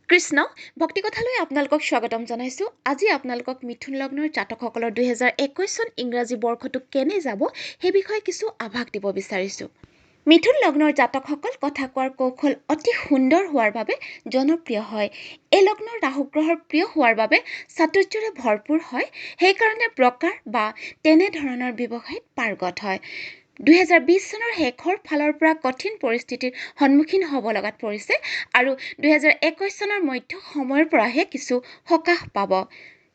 কৃষ্ণ ভক্তিকথালৈ আপোনালোকক স্বাগতম জনাইছোঁ। আজি আপোনালোকক মিথুন লগ্নৰ জাতকসকলৰ 2021 চন ইংৰাজী বৰ্ষটো কেনে যাব সেই বিষয়ে কিছু আভাস দিব বিচাৰিছোঁ। মিথুন লগ্নৰ জাতকসকল কথা কোৱাৰ কৌশল অতি সুন্দৰ হোৱাৰ বাবে জনপ্ৰিয় হয়। এই লগ্নৰ ৰাহু গ্ৰহৰ প্ৰিয় হোৱাৰ বাবে চাতুৰ্যৰে ভৰপূৰ হয়। সেইকাৰণে ব্ৰকাৰ বা তেনেধৰণৰ ব্যৱসায়ত পাৰ্গত হয়। 2020 চনৰ শেষৰ ফালৰ পৰা কঠিন পৰিস্থিতিৰ সন্মুখীন হ'ব লগাত পৰিছে আৰু 2021 চনৰ মধ্য সময়ৰ পৰাহে কিছু সকাহ পাব।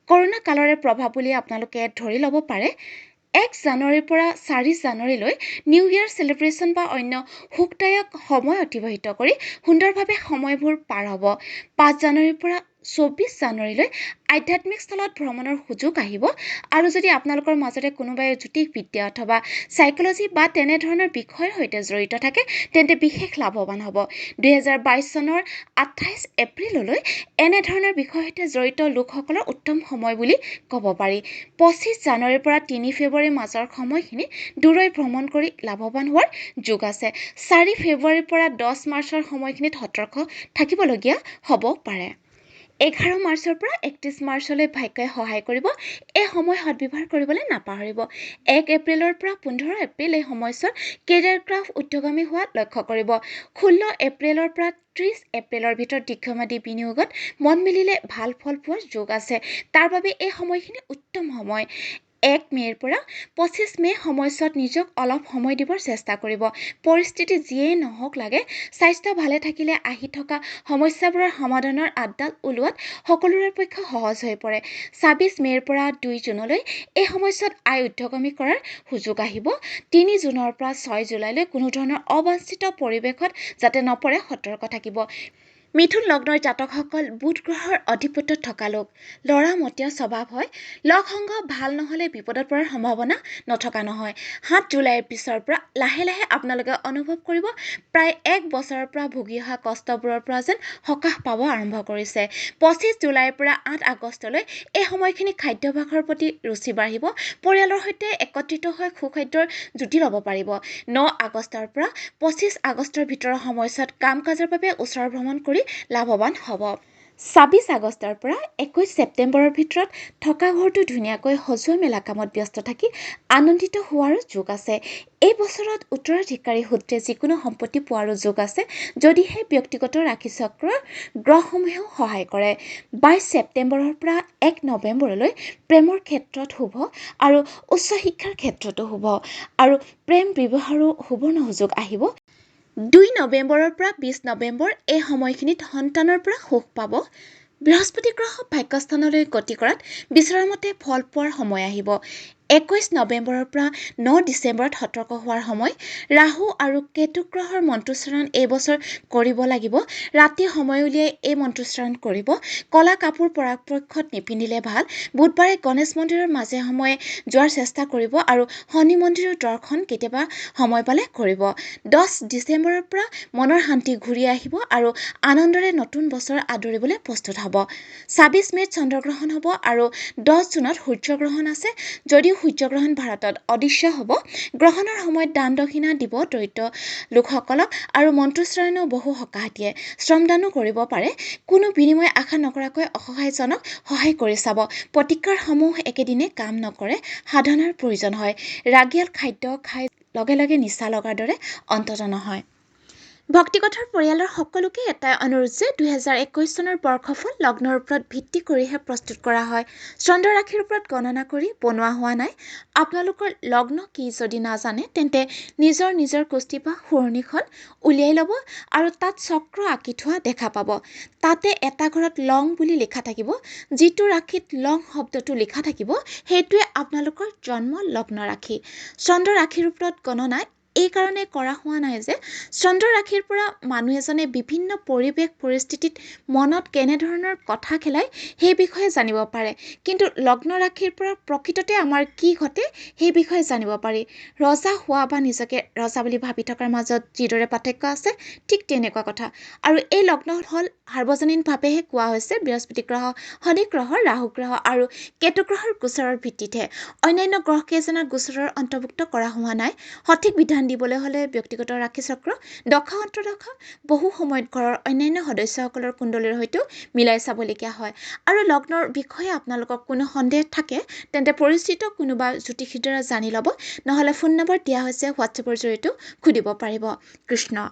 কৰোণা কালৰে প্ৰভাৱ বুলি আপোনালোকে ধৰি ল'ব পাৰে। 1 জানুৱাৰীৰ পৰা 4 জানুৱাৰীলৈ নিউ ইয়েৰ চেলিব্ৰেশ্যন বা অন্য সুখদায়ক সময় অতিবাহিত কৰি সুন্দৰভাৱে সময়বোৰ পাৰ হ'ব। 5 জানুৱাৰীৰ পৰা 24 জানুৱাৰীলৈ আধ্যাত্মিক স্থলত ভ্ৰমণৰ সুযোগ আহিব আৰু যদি আপোনালোকৰ মাজতে কোনোবাই জ্যোতিষবিদ্যা অথবা চাইক'লজি বা তেনেধৰণৰ বিষয়ৰ সৈতে জড়িত থাকে তেন্তে বিশেষ লাভৱান হ'ব। 2022 চনৰ 28 এপ্ৰিললৈ এনেধৰণৰ বিষয়ৰ সৈতে জড়িত লোকসকলৰ উত্তম সময় বুলি ক'ব পাৰি। 25 জানুৱাৰীৰ পৰা 3 ফেব্ৰুৱাৰীৰ মাজৰ সময়খিনি দূৰৈ ভ্ৰমণ কৰি লাভৱান হোৱাৰ যোগ আছে। 4 ফেব্ৰুৱাৰীৰ পৰা 10 মাৰ্চৰ সময়খিনিত সতৰ্ক থাকিবলগীয়া হ'ব পাৰে। 11 মাৰ্চৰ পৰা 31 মাৰ্চলৈ ভাগ্যই সহায় কৰিব। এই সময় সদ্ব্যৱহাৰ কৰিবলৈ নাপাহৰিব। 1 এপ্ৰিলৰ পৰা 15 এপ্ৰিল এই সময়ছোৱাত কেৰিয়াৰ গ্ৰাফ ঊৰ্ধ্বগামী হোৱা লক্ষ্য কৰিব। 16 এপ্ৰিলৰ পৰা 30 এপ্ৰিলৰ ভিতৰত দীৰ্ঘম্যাদী বিনিয়োগত মন মেলিলে ভাল ফল পোৱাৰ যোগ আছে। তাৰ বাবে এই সময়খিনি উত্তম সময়। 1 মে'ৰ পৰা 25 মে' সময়ছোৱাত নিজক অলপ সময় দিবৰ চেষ্টা কৰিব। পৰিস্থিতি যিয়েই নহওক লাগে স্বাস্থ্য ভালে থাকিলে আহি থকা সমস্যাবোৰৰ সমাধানৰ আঁতডাল ওলোৱাত সকলোৰে পক্ষে সহজ হৈ পৰে। 26 মে'ৰ পৰা 2 জুনলৈ এই সময়ছোৱাত আয় ঊৰ্ধ্বগামী কৰাৰ সুযোগ আহিব। 3 জুনৰ পৰা 6 জুলাইলৈ কোনো ধৰণৰ অবাঞ্ছিত পৰিৱেশত যাতে নপৰে সতৰ্ক থাকিব। মিথুন লগ্নৰ জাতকসকল বুধ গ্ৰহৰ অধিপত্যত থকা লোক। ল'ৰামতীয়া স্বভাৱ হয়। লগ সংগ ভাল নহ'লে বিপদত পৰাৰ সম্ভাৱনা নথকা নহয়। 7 জুলাইৰ পিছৰ পৰা লাহে লাহে আপোনালোকে অনুভৱ কৰিব প্ৰায় 1 বছৰৰ পৰা ভুগি অহা কষ্টবোৰৰ পৰা যেন সকাহ পাব আৰম্ভ কৰিছে। 25 জুলাইৰ পৰা 8 আগষ্টলৈ এই সময়খিনি খাদ্যাভ্যাসৰ প্ৰতি ৰুচি বাঢ়িব। পৰিয়ালৰ সৈতে একত্ৰিত হৈ সুখাদ্যৰ জুতি ল'ব পাৰিব। 9 আগষ্টৰ পৰা 25 আগষ্টৰ ভিতৰৰ সময়ছোৱাত কাম-কাজৰ বাবে ওচৰ ভ্ৰমণ কৰি লাভৱান হ'ব। 26 আগষ্টৰ পৰা 21 ছেপ্টেম্বৰৰ ভিতৰত থকা ঘৰটো ধুনীয়াকৈ সজোৱা মেলা কামত ব্যস্ত থাকি আনন্দিত হোৱাৰো যোগ আছে। এই বছৰত উত্তৰাধিকাৰী সূত্ৰে যিকোনো সম্পত্তি পোৱাৰো যোগ আছে যদিহে ব্যক্তিগত ৰাশিচক্ৰৰ গ্ৰহসমূহেও সহায় কৰে। 22 ছেপ্টেম্বৰৰ পৰা 1 নৱেম্বৰলৈ প্ৰেমৰ ক্ষেত্ৰত শুভ আৰু উচ্চ শিক্ষাৰ ক্ষেত্ৰতো শুভ আৰু প্ৰেম বিবাহৰো সুবৰ্ণ সুযোগ আহিব। 2 নৱেম্বৰৰ পৰা 20 নৱেম্বৰ এই সময়খিনিত সন্তানৰ পৰা সুখ পাব। বৃহস্পতি গ্ৰহ ভাগ্যস্থানলৈ গতি কৰাত বিচৰা মতে ফল পোৱাৰ সময় আহিব। 21 নৱেম্বৰৰ পৰা 9 ডিচেম্বৰত সতৰ্ক হোৱাৰ সময়। ৰাহু আৰু কেতু গ্ৰহৰ মন্ত্ৰোচ্চাৰণ এই বছৰ কৰিব লাগিব। ৰাতি সময় উলিয়াই এই মন্ত্ৰোচ্চাৰণ কৰিব। ক'লা কাপোৰ পৰাপক্ষত নিপিন্ধিলে ভাল। বুধবাৰে গণেশ মন্দিৰৰ মাজে সময়ে যোৱাৰ চেষ্টা কৰিব আৰু শনি মন্দিৰৰ দৰ্শন কেতিয়াবা সময় পালে কৰিব। 10 ডিচেম্বৰৰ পৰা মনৰ শান্তি ঘূৰি আহিব আৰু আনন্দৰে নতুন বছৰ আদৰিবলৈ প্ৰস্তুত হ'ব। 26 মে'ত চন্দ্ৰগ্ৰহণ হ'ব আৰু 10 জুনত সূৰ্যগ্ৰহণ আছে। যদিও সূৰ্যগ্ৰহণ ভাৰতত অদৃশ্য হ'ব, গ্ৰহণৰ সময়ত দান দক্ষিণা দিব দৰিদ্ৰ লোকসকলক আৰু মন্ত্ৰোচ্চাৰণেও বহু সকাহ দিয়ে। শ্ৰমদানো কৰিব পাৰে। কোনো বিনিময় আশা নকৰাকৈ অসহায়জনক সহায় কৰি চাব। প্ৰতিকাৰসমূহ একেদিনে কাম নকৰে, সাধনাৰ প্ৰয়োজন হয়। ৰাগিয়াল খাদ্য খাই লগে লগে নিচা লগাৰ দৰে অন্তত নহয়। ভক্তিকথাৰ পৰিয়ালৰ সকলোকে এটাই অনুৰোধ যে 2021 চনৰ বৰ্ষফল লগ্নৰ ওপৰত ভিত্তি কৰিহে প্ৰস্তুত কৰা হয়। চন্দ্ৰ ৰাশিৰ ওপৰত গণনা কৰি বনোৱা হোৱা নাই। আপোনালোকৰ লগ্ন কি যদি নাজানে তেন্তে নিজৰ কুষ্টি বা সুৰণিখন উলিয়াই ল'ব আৰু তাত চক্ৰ আঁকি থোৱা দেখা পাব। তাতে এটা ঘৰত লং বুলি লিখা থাকিব। যিটো ৰাশিত লং শব্দটো লিখা থাকিব সেইটোৱে আপোনালোকৰ জন্ম লগ্ন ৰাশি। চন্দ্ৰ ৰাশিৰ ওপৰত গণনা এই কাৰণে কৰা হোৱা নাই যে চন্দ্ৰ ৰাশিৰ পৰা মানুহ এজনে বিভিন্ন পৰিৱেশ পৰিস্থিতিত মনত কেনেধৰণৰ কথা খেলায় সেই বিষয়ে জানিব পাৰে, কিন্তু লগ্ন ৰাশিৰ পৰা প্ৰকৃততে আমাৰ কি ঘটে সেই বিষয়ে জানিব পাৰি। ৰজা হোৱা বা নিজকে ৰজা বুলি ভাবি থকাৰ মাজত যিদৰে পাৰ্থক্য আছে ঠিক তেনেকুৱা কথা। আৰু এই লগ্ন হ'ল সাৰ্বজনীনভাৱেহে কোৱা হৈছে বৃহস্পতি গ্ৰহ, শনি গ্ৰহ, ৰাহু গ্ৰহ আৰু কেতু গ্ৰহৰ গোচৰৰ ভিত্তিতহে। অন্যান্য গ্ৰহকেইজনৰ গোচৰৰ অন্তৰ্ভুক্ত কৰা হোৱা নাই। সঠিক বিধান সমাধান দিবলৈ হ'লে ব্যক্তিগত ৰাশি চক্ৰ দশ অন্তৰ্দশ বহু সময়ত ঘৰৰ অন্যান্য সদস্যসকলৰ কুণ্ডলীৰ সৈতেও মিলাই চাবলগীয়া হয় আৰু লগ্নৰ বিষয়ে আপোনালোকক কোনো সন্দেহ থাকে তেন্তে পৰিচিত কোনোবা জ্যোতিষীৰ দ্বাৰা জানি ল'ব নহ'লে ফোন নম্বৰ দিয়া হৈছে হোৱাটছএপৰ জৰিয়তেও সুধিব পাৰিব কৃষ্ণ